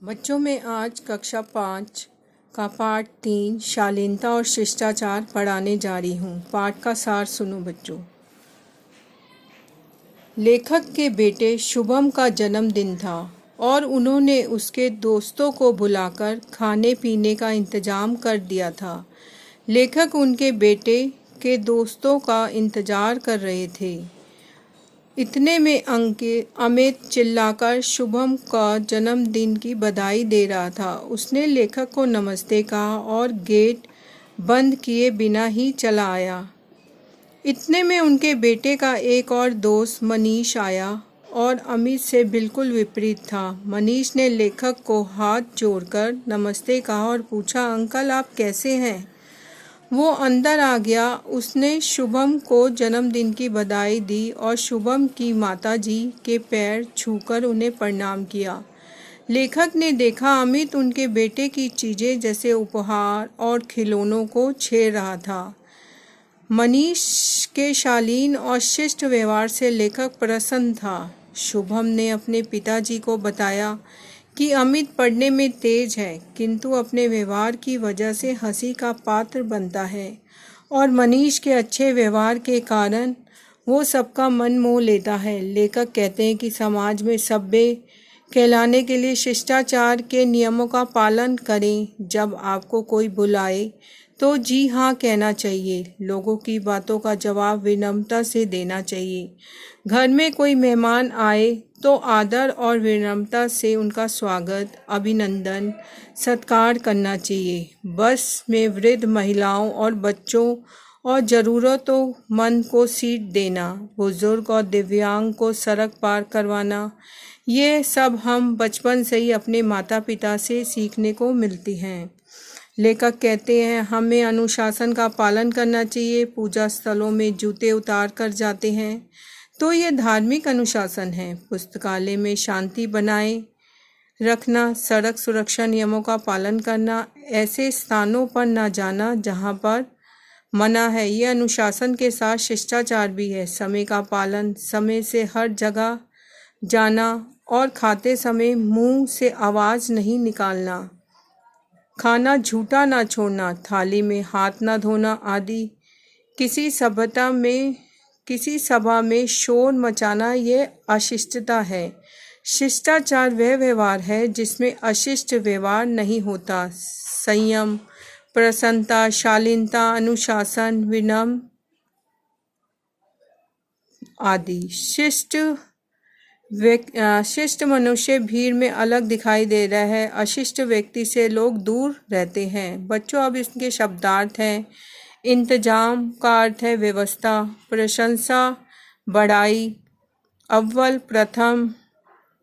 बच्चों में आज कक्षा 5 का पाठ 3 शालीनता और शिष्टाचार पढ़ाने जा रही हूँ। पाठ का सार सुनो बच्चों। लेखक के बेटे शुभम का जन्मदिन था और उन्होंने उसके दोस्तों को बुलाकर खाने पीने का इंतज़ाम कर दिया था। लेखक उनके बेटे के दोस्तों का इंतज़ार कर रहे थे। इतने में अमित चिल्लाकर शुभम का जन्मदिन की बधाई दे रहा था। उसने लेखक को नमस्ते कहा और गेट बंद किए बिना ही चला आया। इतने में उनके बेटे का एक और दोस्त मनीष आया और अमित से बिल्कुल विपरीत था। मनीष ने लेखक को हाथ जोड़कर नमस्ते कहा और पूछा, अंकल आप कैसे हैं? वो अंदर आ गया। उसने शुभम को जन्मदिन की बधाई दी और शुभम की माताजी के पैर छूकर उन्हें प्रणाम किया। लेखक ने देखा अमित उनके बेटे की चीज़ें जैसे उपहार और खिलौनों को छेड़ रहा था। मनीष के शालीन और शिष्ट व्यवहार से लेखक प्रसन्न था। शुभम ने अपने पिताजी को बताया कि अमित पढ़ने में तेज है किंतु अपने व्यवहार की वजह से हंसी का पात्र बनता है और मनीष के अच्छे व्यवहार के कारण वो सबका मन मोह लेता है। लेखक कहते हैं कि समाज में सभ्य कहलाने के लिए शिष्टाचार के नियमों का पालन करें। जब आपको कोई बुलाए तो जी हाँ कहना चाहिए। लोगों की बातों का जवाब विनम्रता से देना चाहिए। घर में कोई मेहमान आए तो आदर और विनम्रता से उनका स्वागत, अभिनंदन, सत्कार करना चाहिए। बस में वृद्ध महिलाओं और बच्चों और ज़रूरतमंद को सीट देना, बुजुर्ग और दिव्यांग को सड़क पार करवाना, ये सब हम बचपन से ही अपने माता पिता से सीखने को मिलती हैं। लेखक कहते हैं हमें अनुशासन का पालन करना चाहिए। पूजा स्थलों में जूते उतार कर जाते हैं तो ये धार्मिक अनुशासन है। पुस्तकालय में शांति बनाए रखना, सड़क सुरक्षा नियमों का पालन करना, ऐसे स्थानों पर न जाना जहां पर मना है, ये अनुशासन के साथ शिष्टाचार भी है। समय का पालन, समय से हर जगह जाना और खाते समय मुंह से आवाज़ नहीं निकालना, खाना झूठा ना छोड़ना, थाली में हाथ ना धोना आदि। किसी सभा में शोर मचाना ये अशिष्टता है। शिष्टाचार वह व्यवहार है जिसमें अशिष्ट व्यवहार नहीं होता। संयम, प्रसन्नता, शालीनता, अनुशासन, विनम्र आदि। शिष्ट मनुष्य भीड़ में अलग दिखाई दे रहा है। अशिष्ट व्यक्ति से लोग दूर रहते हैं। बच्चों अब इसके शब्दार्थ हैं। इंतजाम का अर्थ है व्यवस्था, प्रशंसा बड़ाई, अव्वल प्रथम,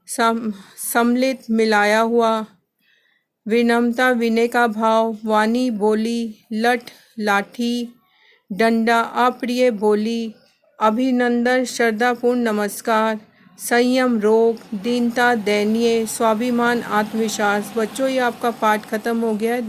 सम्मिलित मिलाया हुआ, विनम्रता विनय का भाव, वाणी बोली, लठ लाठी, डंडा अप्रिय बोली, अभिनंदन श्रद्धापूर्ण नमस्कार, संयम रोग, दीनता दयनीय, स्वाभिमान आत्मविश्वास। बच्चों ये आपका पाठ खत्म हो गया है।